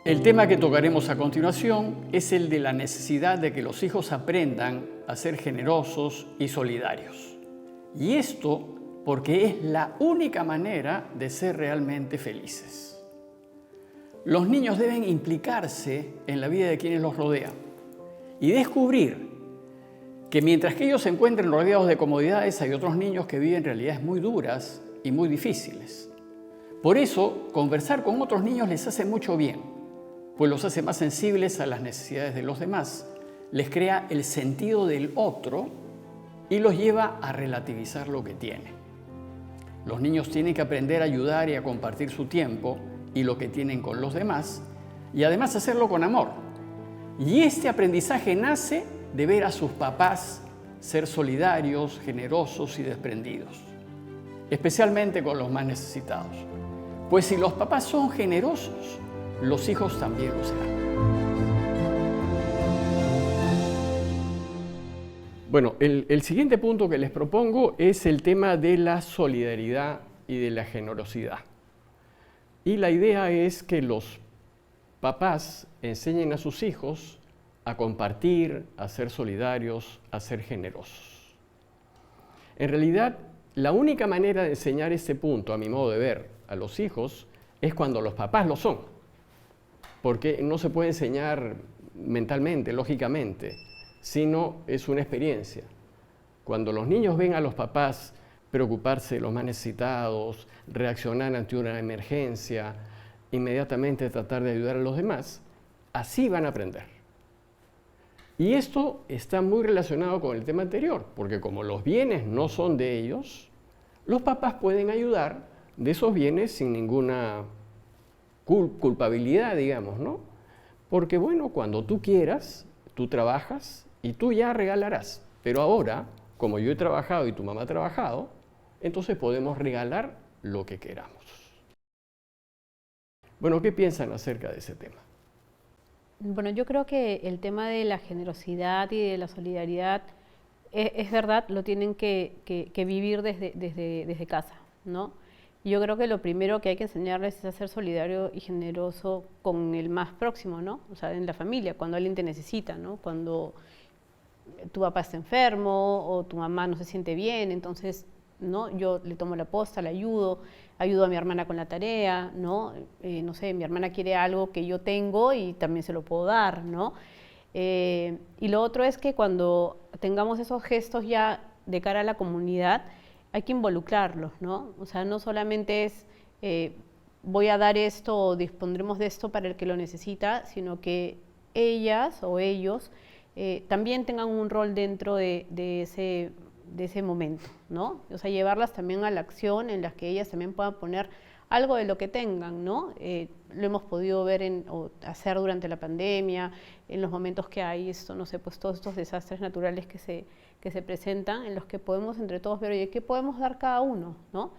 El tema que tocaremos a continuación es el de la necesidad de que los hijos aprendan a ser generosos y solidarios. Y esto porque es la única manera de ser realmente felices. Los niños deben implicarse en la vida de quienes los rodean y descubrir que mientras que ellos se encuentren rodeados de comodidades, hay otros niños que viven realidades muy duras y muy difíciles. Por eso, conversar con otros niños les hace mucho bien, pues los hace más sensibles a las necesidades de los demás, les crea el sentido del otro y los lleva a relativizar lo que tienen. Los niños tienen que aprender a ayudar y a compartir su tiempo y lo que tienen con los demás, y además hacerlo con amor. Y este aprendizaje nace de ver a sus papás ser solidarios, generosos y desprendidos, especialmente con los más necesitados. Pues si los papás son generosos, los hijos también lo serán. Bueno, el siguiente punto que les propongo es el tema de la solidaridad y de la generosidad. Y la idea es que los papás enseñen a sus hijos a compartir, a ser solidarios, a ser generosos. En realidad, la única manera de enseñar este punto, a mi modo de ver, a los hijos, es cuando los papás lo son. Porque no se puede enseñar mentalmente, lógicamente, sino es una experiencia. Cuando los niños ven a los papás preocuparse de los más necesitados, reaccionar ante una emergencia, inmediatamente tratar de ayudar a los demás, así van a aprender. Y esto está muy relacionado con el tema anterior, porque como los bienes no son de ellos, los papás pueden ayudar de esos bienes sin ninguna culpabilidad, digamos, ¿no? Porque bueno, cuando tú quieras, tú trabajas y tú ya regalarás. Pero ahora, como yo he trabajado y tu mamá ha trabajado, entonces podemos regalar lo que queramos. Bueno, ¿qué piensan acerca de ese tema? Bueno, yo creo que el tema de la generosidad y de la solidaridad, es verdad, lo tienen que vivir desde casa, ¿no? Yo creo que lo primero que hay que enseñarles es a ser solidario y generoso con el más próximo, ¿no? O sea, en la familia, cuando alguien te necesita, ¿no? Cuando tu papá está enfermo o tu mamá no se siente bien, entonces, ¿no? Yo le tomo la posta, le ayudo a mi hermana con la tarea, ¿no? No sé, mi hermana quiere algo que yo tengo y también se lo puedo dar, ¿no? Y lo otro es que cuando tengamos esos gestos ya de cara a la comunidad, hay que involucrarlos, ¿no? O sea, no solamente es voy a dar esto o dispondremos de esto para el que lo necesita, sino que ellas o ellos también tengan un rol dentro de ese momento, ¿no? O sea, llevarlas también a la acción en las que ellas también puedan poner algo de lo que tengan, ¿no? Lo hemos podido ver o hacer durante la pandemia, en los momentos que hay esto, no sé, pues todos estos desastres naturales que se presentan, en los que podemos entre todos ver, oye, ¿qué podemos dar cada uno, ¿no?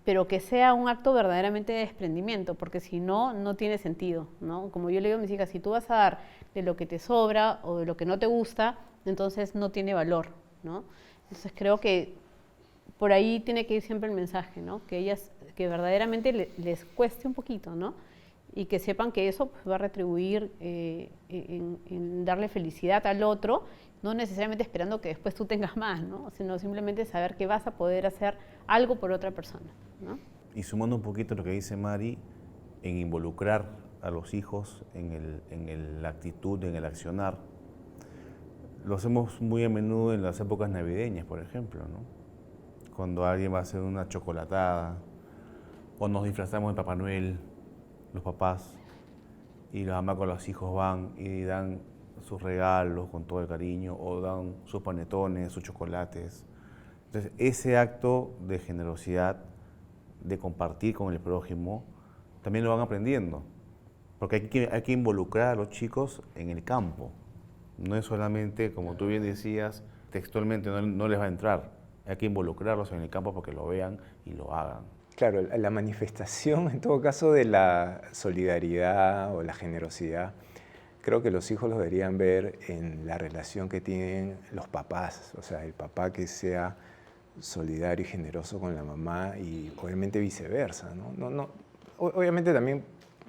Pero que sea un acto verdaderamente de desprendimiento, porque si no, no tiene sentido, ¿no? Como yo le digo a mis hijas, si tú vas a dar de lo que te sobra o de lo que no te gusta, entonces no tiene valor, ¿no? Entonces creo que por ahí tiene que ir siempre el mensaje, ¿no? Que ellas, que verdaderamente les cueste un poquito, ¿no? Y que sepan que eso pues, va a retribuir en darle felicidad al otro, no necesariamente esperando que después tú tengas más, ¿no? Sino simplemente saber que vas a poder hacer algo por otra persona, ¿no? Y sumando un poquito lo que dice Mari, en involucrar a los hijos en la actitud, en el accionar, lo hacemos muy a menudo en las épocas navideñas, por ejemplo, ¿no? Cuando alguien va a hacer una chocolatada, o nos disfrazamos de Papá Noel, los papás, y la mamá con los hijos van y dan sus regalos con todo el cariño, o dan sus panetones, sus chocolates. Entonces, ese acto de generosidad, de compartir con el prójimo, también lo van aprendiendo, porque hay que involucrar a los chicos en el campo. No es solamente, como tú bien decías, textualmente no les va a entrar. Hay que involucrarlos en el campo para que lo vean y lo hagan. Claro, la manifestación, en todo caso, de la solidaridad o la generosidad, creo que los hijos lo deberían ver en la relación que tienen los papás, o sea, el papá que sea solidario y generoso con la mamá y obviamente viceversa, ¿no? Obviamente también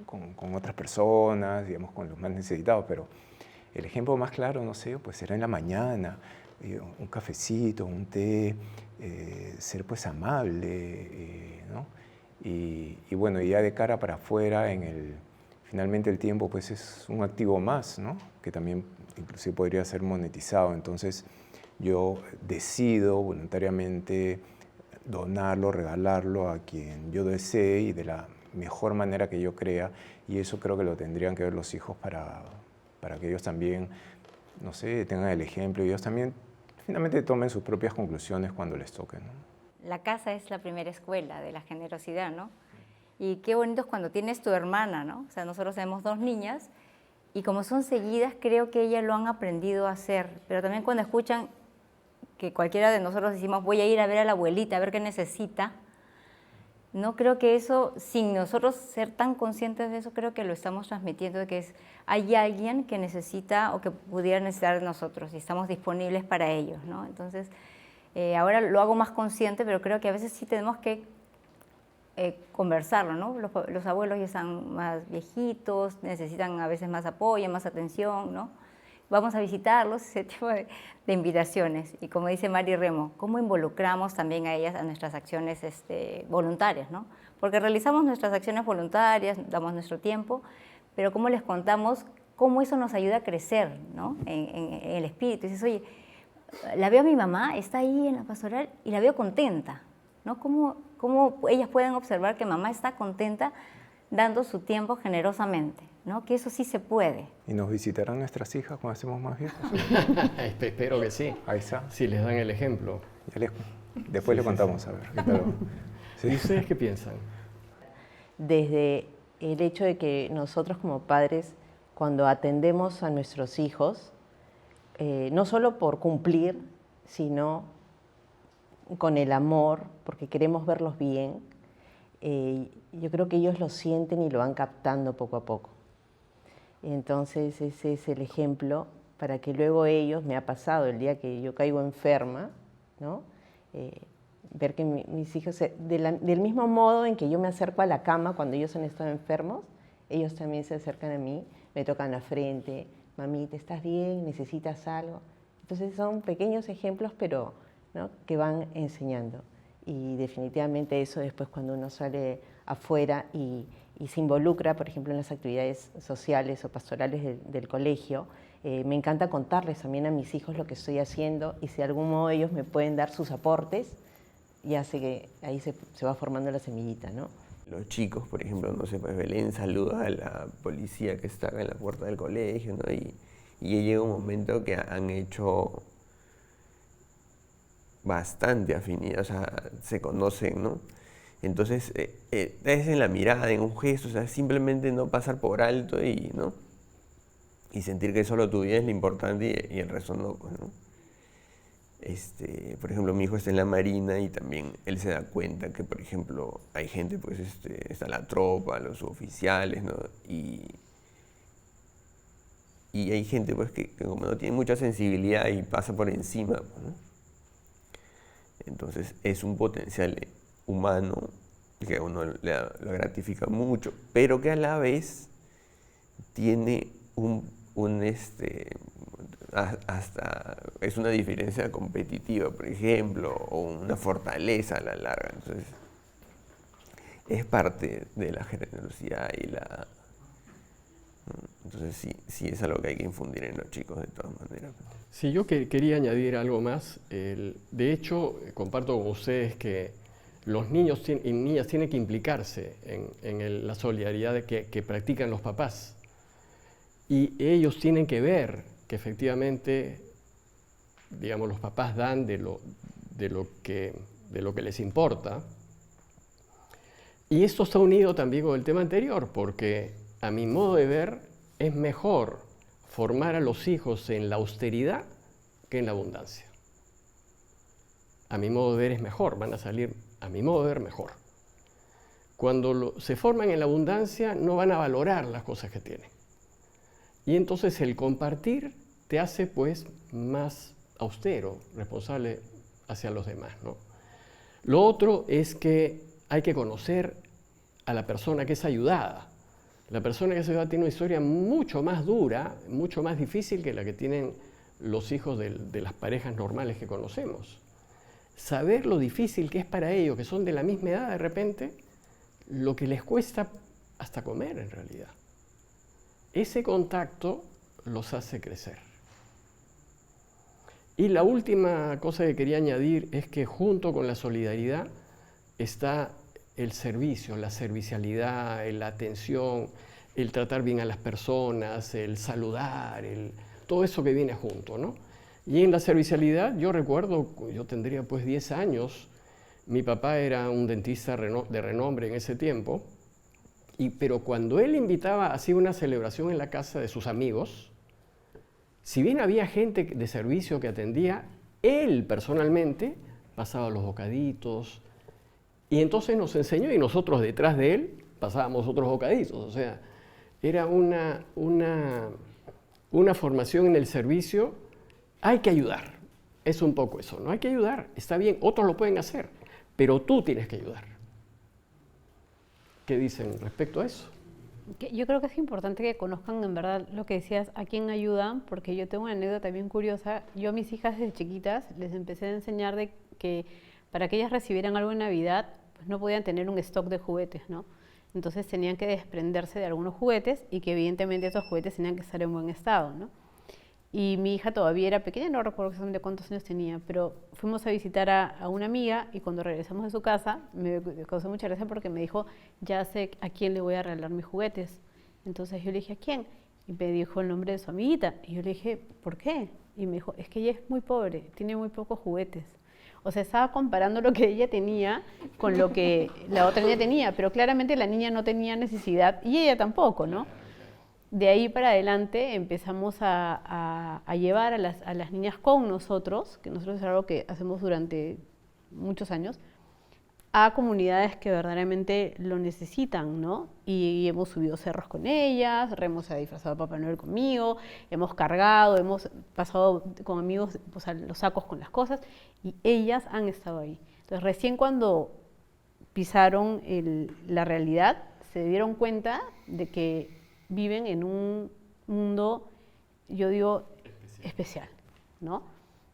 con otras personas, digamos, con los más necesitados, pero el ejemplo más claro, no sé, pues será en la mañana, un cafecito, un té, ser pues amable, ¿no? Y bueno, ya de cara para afuera, finalmente el tiempo pues es un activo más, ¿no? Que también inclusive podría ser monetizado. Entonces yo decido voluntariamente donarlo, regalarlo a quien yo desee y de la mejor manera que yo crea, y eso creo que lo tendrían que ver los hijos para que ellos también, no sé, tengan el ejemplo y ellos también finalmente tomen sus propias conclusiones cuando les toque, ¿no? La casa es la primera escuela de la generosidad, ¿no? Y qué bonito es cuando tienes tu hermana, ¿no? O sea, nosotros tenemos 2 niñas y como son seguidas, creo que ellas lo han aprendido a hacer. Pero también cuando escuchan que cualquiera de nosotros decimos, voy a ir a ver a la abuelita, a ver qué necesita, no creo que eso, sin nosotros ser tan conscientes de eso, creo que lo estamos transmitiendo, de que hay alguien que necesita o que pudiera necesitar de nosotros y estamos disponibles para ellos, ¿no? Entonces, ahora lo hago más consciente, pero creo que a veces sí tenemos que conversarlo, ¿no? Los abuelos ya están más viejitos, necesitan a veces más apoyo, más atención, ¿no? Vamos a visitarlos, ese tipo de invitaciones. Y como dice Mari Remo, ¿cómo involucramos también a ellas a nuestras acciones voluntarias, ¿no? Porque realizamos nuestras acciones voluntarias, damos nuestro tiempo, pero ¿cómo les contamos cómo eso nos ayuda a crecer, ¿no? En el espíritu. Y dices, oye, la veo a mi mamá, está ahí en la pastoral y la veo contenta, ¿no? ¿Cómo ellas pueden observar que mamá está contenta dando su tiempo generosamente, ¿no? Que eso sí se puede. ¿Y nos visitarán nuestras hijas cuando estemos más viejos? Espero que sí. Ahí está. Si les dan el ejemplo. Después le contamos, a ver. ¿Qué tal? ¿Y ustedes qué piensan? Desde el hecho de que nosotros como padres, cuando atendemos a nuestros hijos, no solo por cumplir, sino con el amor, porque queremos verlos bien, yo creo que ellos lo sienten y lo van captando poco a poco. Entonces ese es el ejemplo para que luego ellos, me ha pasado el día que yo caigo enferma, ¿no? Ver que mis hijos, del mismo modo en que yo me acerco a la cama cuando ellos han estado enfermos, ellos también se acercan a mí, me tocan la frente, mamita, ¿estás bien? ¿Necesitas algo? Entonces son pequeños ejemplos, pero ¿no? que van enseñando. Y definitivamente eso después cuando uno sale afuera y se involucra, por ejemplo, en las actividades sociales o pastorales del colegio, me encanta contarles también a mis hijos lo que estoy haciendo y si de algún modo ellos me pueden dar sus aportes, ya sé que ahí se va formando la semillita, ¿no? Los chicos, por ejemplo, no sé, pues Belén saluda a la policía que está en la puerta del colegio, ¿no? Y ya llega un momento que han hecho bastante afinidad, o sea, se conocen, ¿no? Entonces, es en la mirada, en un gesto, o sea, simplemente no pasar por alto y, ¿no? Y sentir que solo tu vida es lo importante y el resto no, pues, ¿no? Por ejemplo, mi hijo está en la marina y también él se da cuenta que, por ejemplo, hay gente, pues, está la tropa, los oficiales, ¿no? Y hay gente, pues, que como no tiene mucha sensibilidad y pasa por encima, ¿no? Entonces, es un potencial humano que a uno lo gratifica mucho, pero que a la vez tiene hasta es una diferencia competitiva, por ejemplo, o una fortaleza a la larga. Entonces, es parte de la generosidad y entonces sí es algo que hay que infundir en los chicos de todas maneras. Sí, yo quería añadir algo más. De hecho, comparto con ustedes que los niños y niñas tienen que implicarse en la solidaridad que practican los papás. Y ellos tienen que ver que efectivamente, digamos, los papás dan de lo que les importa. Y esto está unido también con el tema anterior, porque a mi modo de ver es mejor formar a los hijos en la austeridad que en la abundancia. A mi modo de ver es mejor, van a salir, a mi modo de ver, mejor. Cuando se forman en la abundancia no van a valorar las cosas que tienen. Y entonces el compartir te hace pues más austero, responsable hacia los demás, ¿no? Lo otro es que hay que conocer a la persona que es ayudada. La persona que es ayudada tiene una historia mucho más dura, mucho más difícil que la que tienen los hijos de las parejas normales que conocemos. Saber lo difícil que es para ellos, que son de la misma edad de repente, lo que les cuesta hasta comer en realidad. Ese contacto los hace crecer. Y la última cosa que quería añadir es que junto con la solidaridad está el servicio, la servicialidad, la atención, el tratar bien a las personas, el saludar, todo eso que viene junto, ¿no? Y en la servicialidad, yo recuerdo, yo tendría pues 10 años, mi papá era un dentista de renombre en ese tiempo, pero cuando él invitaba, hacía una celebración en la casa de sus amigos, si bien había gente de servicio que atendía, él personalmente pasaba los bocaditos, y entonces nos enseñó, y nosotros detrás de él pasábamos otros bocaditos. O sea, era una formación en el servicio. Hay que ayudar, es un poco eso, ¿no? Hay que ayudar, está bien, otros lo pueden hacer, pero tú tienes que ayudar. ¿Qué dicen respecto a eso? Yo creo que es importante que conozcan en verdad lo que decías, a quién ayudan, porque yo tengo una anécdota bien curiosa. Yo a mis hijas desde chiquitas les empecé a enseñar de que para que ellas recibieran algo en Navidad, pues no podían tener un stock de juguetes, ¿no? Entonces tenían que desprenderse de algunos juguetes y que evidentemente esos juguetes tenían que estar en buen estado, ¿no? Y mi hija todavía era pequeña, no recuerdo exactamente cuántos años tenía, pero fuimos a visitar a una amiga y cuando regresamos de su casa me causó mucha gracia porque me dijo, ya sé a quién le voy a regalar mis juguetes. Entonces yo le dije, ¿a quién? Y me dijo el nombre de su amiguita. Y yo le dije, ¿por qué? Y me dijo, es que ella es muy pobre, tiene muy pocos juguetes. O sea, estaba comparando lo que ella tenía con lo que la otra niña tenía, pero claramente la niña no tenía necesidad y ella tampoco, ¿no? De ahí para adelante empezamos a llevar a las niñas con nosotros, que nosotros es algo que hacemos durante muchos años, a comunidades que verdaderamente lo necesitan, ¿no? Y hemos subido cerros con ellas, hemos disfrazado a Papá Noel conmigo, hemos cargado, hemos pasado con amigos pues, a los sacos con las cosas, y ellas han estado ahí. Entonces, recién cuando pisaron la realidad, se dieron cuenta de que viven en un mundo, yo digo, especial, ¿no?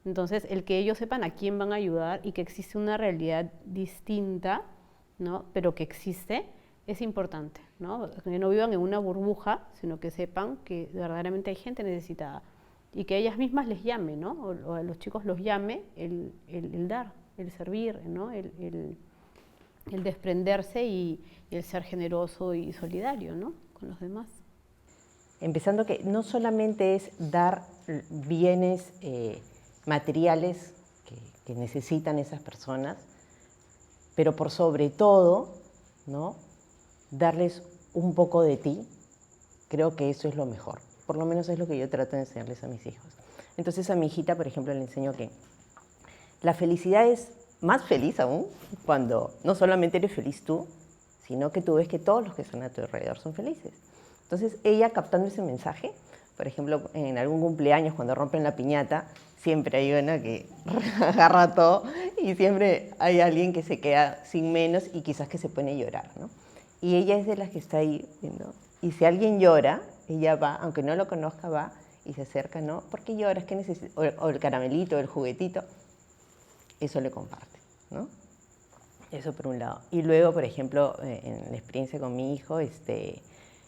Entonces, el que ellos sepan a quién van a ayudar y que existe una realidad distinta, ¿no? Pero que existe, es importante, ¿no? Que no vivan en una burbuja, sino que sepan que verdaderamente hay gente necesitada y que ellas mismas les llame, ¿no? O a los chicos los llame el dar, el servir, ¿no? El desprenderse y el ser generoso y solidario, ¿no? Con los demás. Empezando que no solamente es dar bienes materiales que necesitan esas personas, pero por sobre todo, ¿no? Darles un poco de ti, creo que eso es lo mejor. Por lo menos es lo que yo trato de enseñarles a mis hijos. Entonces a mi hijita, por ejemplo, le enseño que la felicidad es más feliz aún cuando no solamente eres feliz tú, sino que tú ves que todos los que están a tu alrededor son felices. Entonces ella captando ese mensaje, por ejemplo, en algún cumpleaños cuando rompen la piñata, siempre hay una que agarra todo y siempre hay alguien que se queda sin menos y quizás que se pone a llorar, ¿no? Y ella es de las que está ahí viendo. Y si alguien llora, ella va, aunque no lo conozca, va y se acerca, ¿no? ¿Por qué lloras? ¿Qué necesitas? O el caramelito, el juguetito. Eso le comparte, ¿no? Eso por un lado. Y luego, por ejemplo, en la experiencia con mi hijo,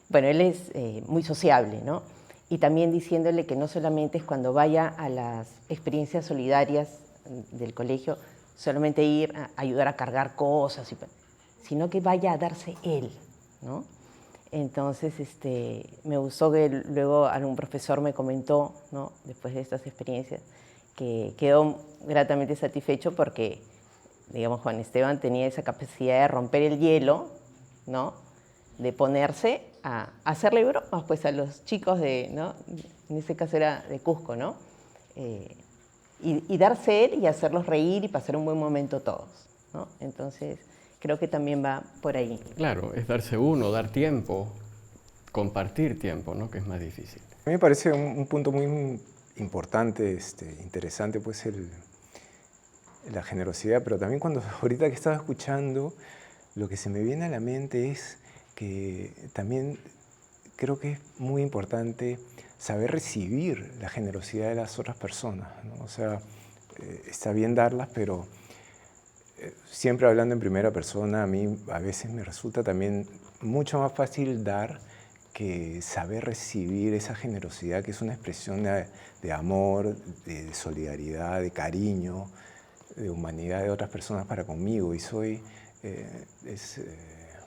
bueno, él es muy sociable, ¿no? Y también diciéndole que no solamente es cuando vaya a las experiencias solidarias del colegio, solamente ir a ayudar a cargar cosas, sino que vaya a darse él, ¿no? Entonces, me gustó que luego algún profesor me comentó, ¿no? Después de estas experiencias, que quedó gratamente satisfecho porque, digamos, Juan Esteban tenía esa capacidad de romper el hielo, ¿no? De ponerse a hacerle bromas pues, a los chicos ¿no? En este caso era de Cusco, ¿no? Y darse él y hacerlos reír y pasar un buen momento todos, ¿no? Entonces, creo que también va por ahí. Claro, es darse uno, dar tiempo, compartir tiempo, ¿no? Que es más difícil. A mí me parece un punto muy importante, interesante, pues la generosidad, pero también ahorita que estaba escuchando, lo que se me viene a la mente es que también creo que es muy importante saber recibir la generosidad de las otras personas, ¿no? O sea, está bien darlas, pero siempre hablando en primera persona, a mí a veces me resulta también mucho más fácil dar que saber recibir esa generosidad, que es una expresión de amor, de solidaridad, de cariño, de humanidad de otras personas para conmigo. Y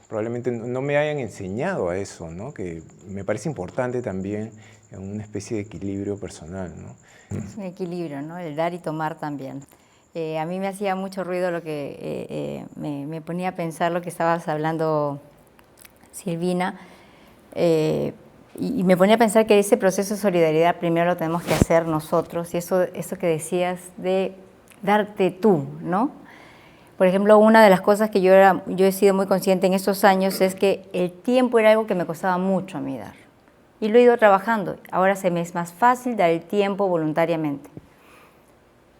probablemente no me hayan enseñado a eso, ¿no? Que me parece importante también en una especie de equilibrio personal, ¿no? Es un equilibrio, ¿no? El dar y tomar también. A mí me hacía mucho ruido lo que me ponía a pensar lo que estabas hablando, Silvina, y me ponía a pensar que ese proceso de solidaridad primero lo tenemos que hacer nosotros, y eso que decías de darte tú, ¿no? Por ejemplo, una de las cosas que yo he sido muy consciente en estos años es que el tiempo era algo que me costaba mucho a mí dar. Y lo he ido trabajando. Ahora se me es más fácil dar el tiempo voluntariamente.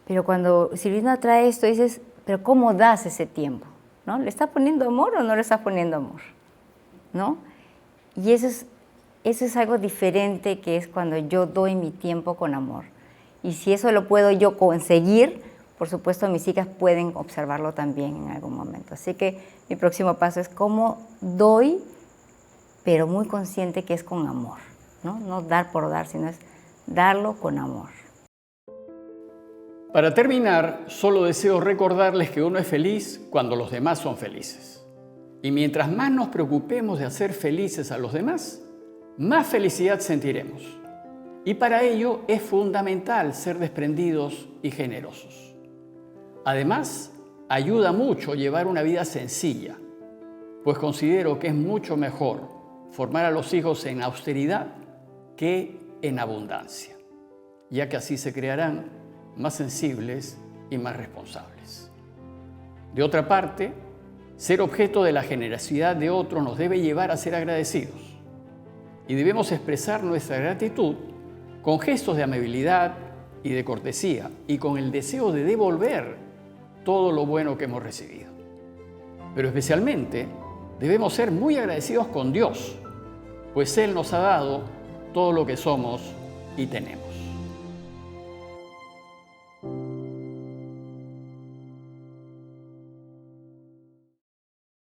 Pero cuando Silvina trae esto, dices, ¿pero cómo das ese tiempo? ¿No? ¿Le estás poniendo amor o no le estás poniendo amor? ¿No? Y eso es algo diferente, que es cuando yo doy mi tiempo con amor. Y si eso lo puedo yo conseguir, por supuesto mis hijas pueden observarlo también en algún momento. Así que mi próximo paso es cómo doy, pero muy consciente que es con amor, ¿no? No dar por dar, sino es darlo con amor. Para terminar, solo deseo recordarles que uno es feliz cuando los demás son felices. Y mientras más nos preocupemos de hacer felices a los demás, más felicidad sentiremos. Y para ello es fundamental ser desprendidos y generosos. Además, ayuda mucho llevar una vida sencilla, pues considero que es mucho mejor formar a los hijos en austeridad que en abundancia, ya que así se crearán más sensibles y más responsables. De otra parte, ser objeto de la generosidad de otros nos debe llevar a ser agradecidos, y debemos expresar nuestra gratitud con gestos de amabilidad y de cortesía, y con el deseo de devolver todo lo bueno que hemos recibido. Pero especialmente debemos ser muy agradecidos con Dios, pues Él nos ha dado todo lo que somos y tenemos.